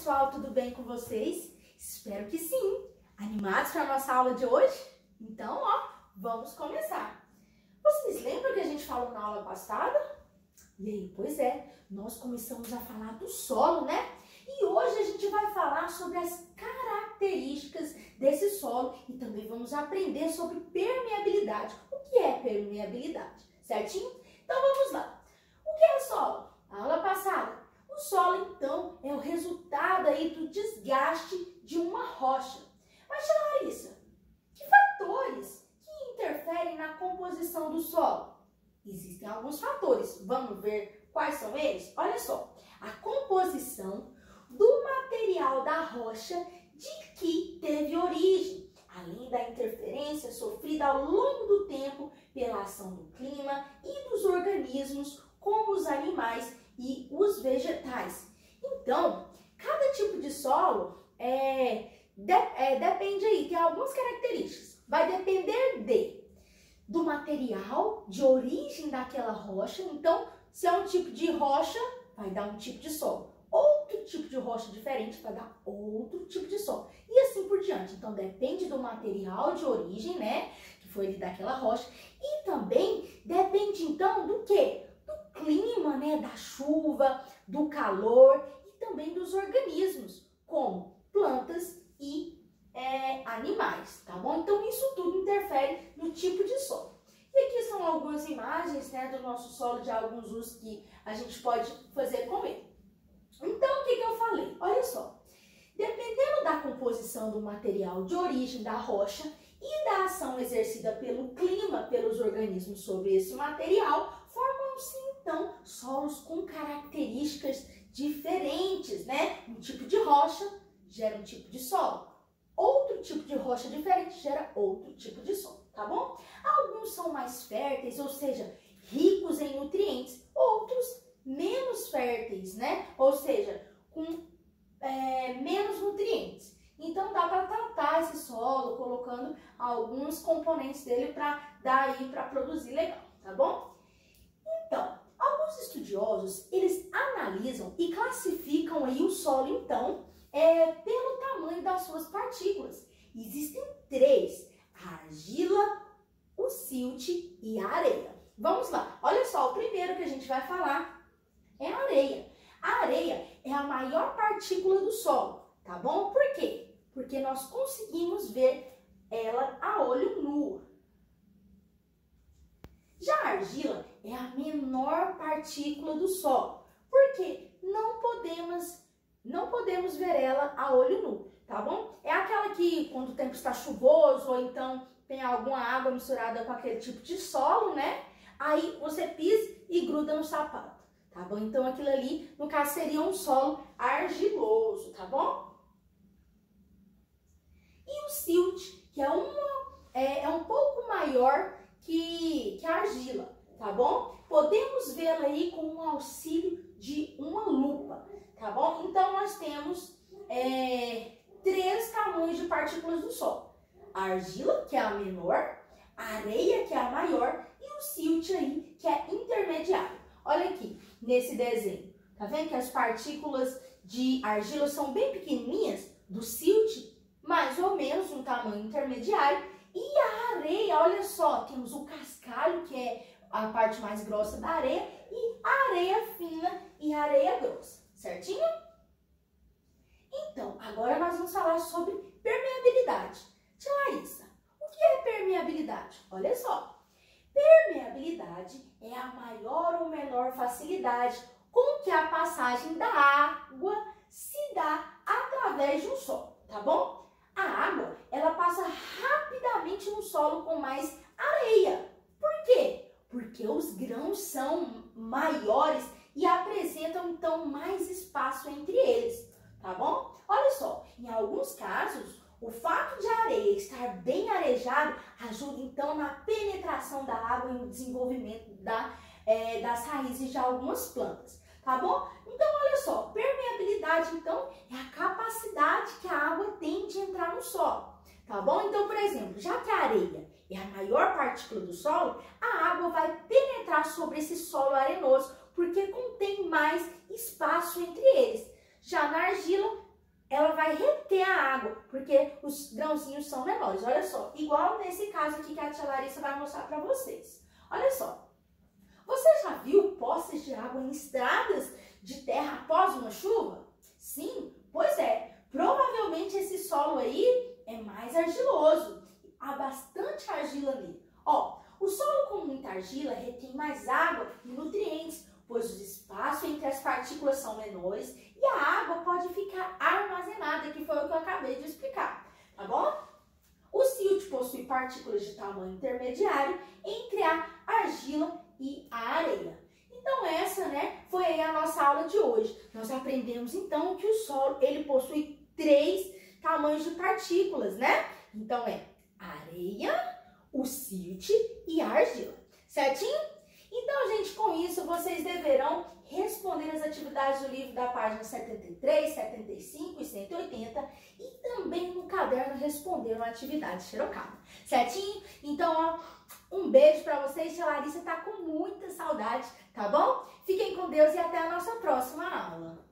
pessoal, tudo bem com vocês? Espero que sim! Animados para a nossa aula de hoje? Então, vamos começar! Vocês lembram que a gente falou na aula passada? E aí, pois é, nós começamos a falar do solo, né? E hoje a gente vai falar sobre as características desse solo e também vamos aprender sobre permeabilidade. O que é permeabilidade, certinho? Então vamos lá! O que é solo? A aula passada. O solo, então, é o resultado aí do desgaste de uma rocha. Mas, tia Larissa, que fatores que interferem na composição do solo? Existem alguns fatores. Vamos ver quais são eles? Olha só, a composição do material da rocha de que teve origem, além da interferência sofrida ao longo do tempo pela ação do clima e dos organismos, como os animais e os vegetais. Então, cada tipo de solo depende aí, tem algumas características. Vai depender do material de origem daquela rocha. Então, se é um tipo de rocha, vai dar um tipo de solo. Outro tipo de rocha diferente vai dar outro tipo de solo. E assim por diante. Então, depende do material de origem, né? Que foi ali daquela rocha. E também depende, então, do quê? Do clima, né? Da chuva, do calor e também dos organismos, como plantas e animais, tá bom? Então, isso tudo interfere no tipo de solo. E aqui são algumas imagens, né, do nosso solo, de alguns usos que a gente pode fazer com ele. Então, o que eu falei? Olha só, dependendo da composição do material de origem da rocha e da ação exercida pelo clima, pelos organismos sobre esse material, formam-se, então, solos com características diferentes, né? Um tipo de rocha gera um tipo de solo. Outro tipo de rocha diferente gera outro tipo de solo, tá bom? Alguns são mais férteis, ou seja, ricos em nutrientes, outros menos férteis, né? Ou seja, com menos nutrientes. Então dá para tratar esse solo colocando alguns componentes dele para produzir legal, tá bom? Então, alguns estudiosos, eles analisam e classificam aí o solo, então, pelo tamanho das suas partículas. Existem três: a argila, o silt e a areia. Vamos lá, olha só, o primeiro que a gente vai falar é a areia. A areia é a maior partícula do solo, tá bom? Por quê? Porque nós conseguimos ver ela a olho nu. Já a argila é a menor partícula do solo, porque não podemos ver ela a olho nu, tá bom? É aquela que, quando o tempo está chuvoso ou então tem alguma água misturada com aquele tipo de solo, né? Aí você pisa e gruda no sapato, tá bom? Então aquilo ali, no caso, seria um solo argiloso, tá bom? E o silt, que é um pouco maior que a argila, tá bom? Podemos vê-la aí com o auxílio de uma lupa, tá bom? Então nós temos três tamanhos de partículas do solo: a argila, que é a menor, a areia, que é a maior, e o silt aí, que é intermediário. Olha aqui nesse desenho, tá vendo que as partículas de argila são bem pequenininhas, do silt mais ou menos um tamanho intermediário, e a areia, olha só, temos o cascalho, que é a parte mais grossa da areia, e a areia fina e a areia grossa, certinho? Então, agora nós vamos falar sobre permeabilidade. Tia Larissa, o que é permeabilidade? Olha só, permeabilidade é a maior ou menor facilidade com que a passagem da água se dá através de um solo, tá bom? A água, ela passa rapidamente no solo com mais areia. Por quê? Porque os grãos são maiores e apresentam, então, mais espaço entre eles, tá bom? Olha só, em alguns casos, o fato de a areia estar bem arejada ajuda, então, na penetração da água e no desenvolvimento das raízes de algumas plantas, tá bom? Então, olha só, permeabilidade, então, é a capacidade que a água tem de entrar no solo, tá bom? Então, por exemplo, já que a areia é a maior partícula do solo, a água vai penetrar sobre esse solo arenoso, porque contém mais espaço entre eles. Já na argila, ela vai reter a água, porque os grãozinhos são menores. Olha só, igual nesse caso aqui que a tia Larissa vai mostrar para vocês. Olha só, você já viu poças de água em estradas de terra após uma chuva? Sim, pois é. Provavelmente esse solo aí é mais argiloso. Há bastante argila nele. Ó, o solo com muita argila retém mais água e nutrientes, pois os espaços entre as partículas são menores e a água pode ficar armazenada, que foi o que eu acabei de explicar, tá bom? O silt possui partículas de tamanho intermediário entre a argila e a areia. Então essa, foi aí a nossa aula de hoje. Nós aprendemos então que o solo, ele possui 3 tamanhos de partículas, Então é a areia, o silt e a argila, certinho? Então, gente, com isso vocês deverão responder as atividades do livro da página 73, 75 e 180 e também no caderno responder uma atividade xerocada, certinho? Então, ó, um beijo pra vocês, tia Larissa tá com muita saudade, tá bom? Fiquem com Deus e até a nossa próxima aula.